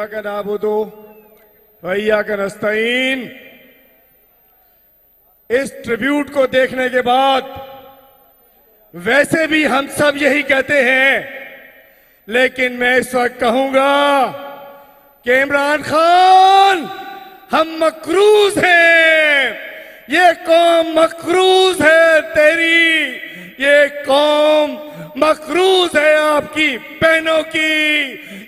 इय्याका नअबुदु व इय्याका नस्तईन। इस ट्रिब्यूट को देखने के बाद वैसे भी हम सब यही कहते हैं, लेकिन मैं इस वक्त कहूंगा कि इमरान खान, हम मकरूज हैं, ये कौम मकरूज है तेरी, ये कौम मकरूज है आपकी बहनों की,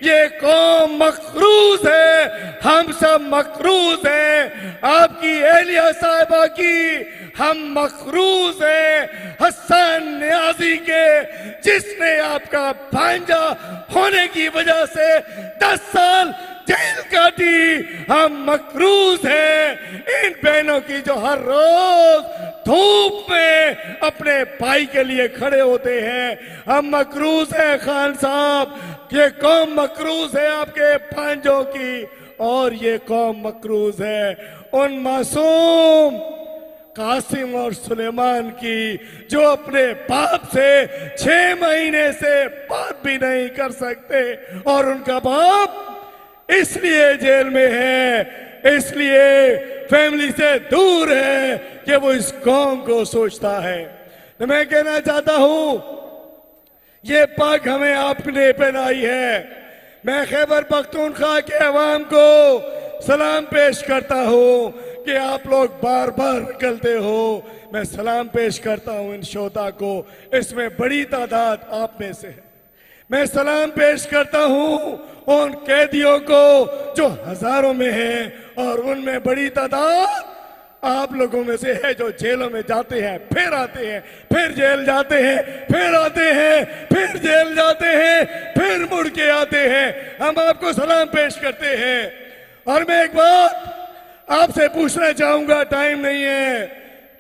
ये कौम मकरूज है, हम सब मकरूज हैं आपकी एलिया साहिबा की, हम मकरूज हैं हसन नियाजी के, जिसने आपका भांजा होने की वजह से 10 साल जेल काटी। हम मकरूज हैं इन बहनों की जो हर रोज धूप में अपने भाई के लिए खड़े होते हैं। हम मकरूज हैं खान साहब, ये कौम मकरूज है आपके भांजों की, और ये कौम मकरूज है उन मासूम कासिम और सुलेमान की, जो अपने बाप से 6 महीने से बात भी नहीं कर सकते, और उनका बाप इसलिए जेल में है, इसलिए फैमिली से दूर है कि वो इस कौम को सोचता है। तो मैं कहना चाहता हूं, ये पग हमें आपने पहनाई है। मैं खैबर पख्तूनख्वा के अवाम को सलाम पेश करता हूं कि आप लोग बार बार निकलते हो। मैं सलाम पेश करता हूं इन श्रोता को, इसमें बड़ी तादाद आप में से है। मैं सलाम पेश करता हूं उन कैदियों को जो हजारों में हैं, और उनमें बड़ी तादाद आप लोगों में से है जो जेलों में जाते हैं, फिर आते हैं, फिर जेल जाते हैं, फिर आते हैं, फिर जेल जाते हैं, फिर मुड़ के आते हैं। हम आपको सलाम पेश करते हैं। और मैं एक बात आपसे पूछना चाहूंगा, टाइम नहीं है।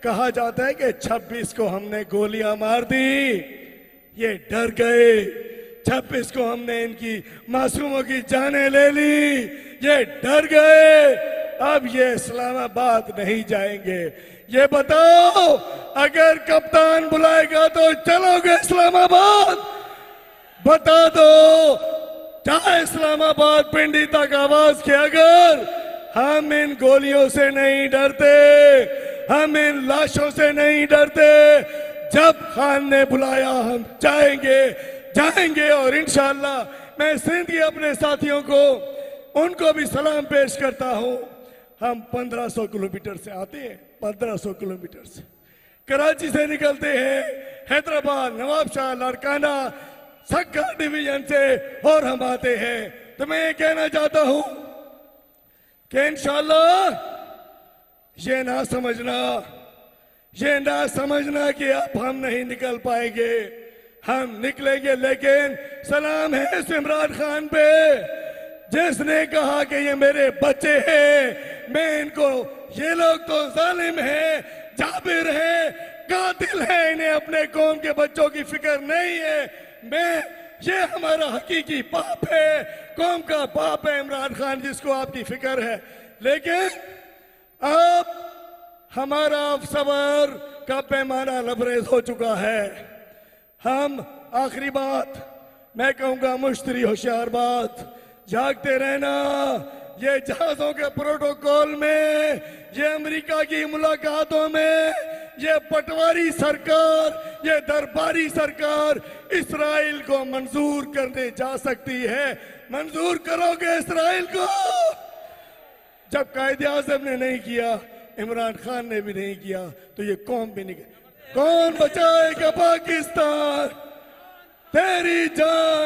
कहा जाता है कि 26 को हमने गोलियां मार दी, ये डर गए। 26 को हमने इनकी मासूमों की जानें ले ली, ये डर गए। अब ये इस्लामाबाद नहीं जाएंगे। ये बताओ, अगर कप्तान बुलाएगा तो चलोगे इस्लामाबाद? बता दो, चाहे इस्लामाबाद पिंडी तक आवाज के, अगर हम इन गोलियों से नहीं डरते, हम इन लाशों से नहीं डरते। जब खान ने बुलाया हम जाएंगे, जाएंगे। और इंशाअल्लाह मैं सिंध के अपने साथियों को, उनको भी सलाम पेश करता हूं। हम 1500 किलोमीटर से आते हैं, 1500 किलोमीटर से कराची से निकलते हैं, हैदराबाद, नवाबशाह, लाड़काना, सक्का डिवीजन से, और हम आते हैं। तो मैं ये कहना चाहता हूं कि इंशाअल्लाह ये ना समझना कि अब हम नहीं निकल पाएंगे, हम निकलेंगे। लेकिन सलाम है इस इमरान खान पे, जिसने कहा कि ये मेरे बच्चे हैं, मैं इनको, ये लोग तो जालिम हैं, जाबिर हैं, कातिल हैं, इन्हें अपने कौम के बच्चों की फिक्र नहीं है। ये हमारा हकीकी बाप है, कौम का बाप है इमरान खान, जिसको आपकी फिक्र है। लेकिन अब हमारा सबर का पैमाना लबरेज हो चुका है। हम, आखिरी बात मैं कहूंगा, मुश्तरी होशियार बात, जागते रहना। ये जहाजों के प्रोटोकॉल में, ये अमेरिका की मुलाकातों में, ये पटवारी सरकार, ये दरबारी सरकार इस्राइल को मंजूर करने जा सकती है। मंजूर करोगे इस्राइल को? जब कायदे आज़म ने नहीं किया, इमरान खान ने भी नहीं किया, तो ये कौम भी नहीं। कौन बचाएगा पाकिस्तान? तेरी जान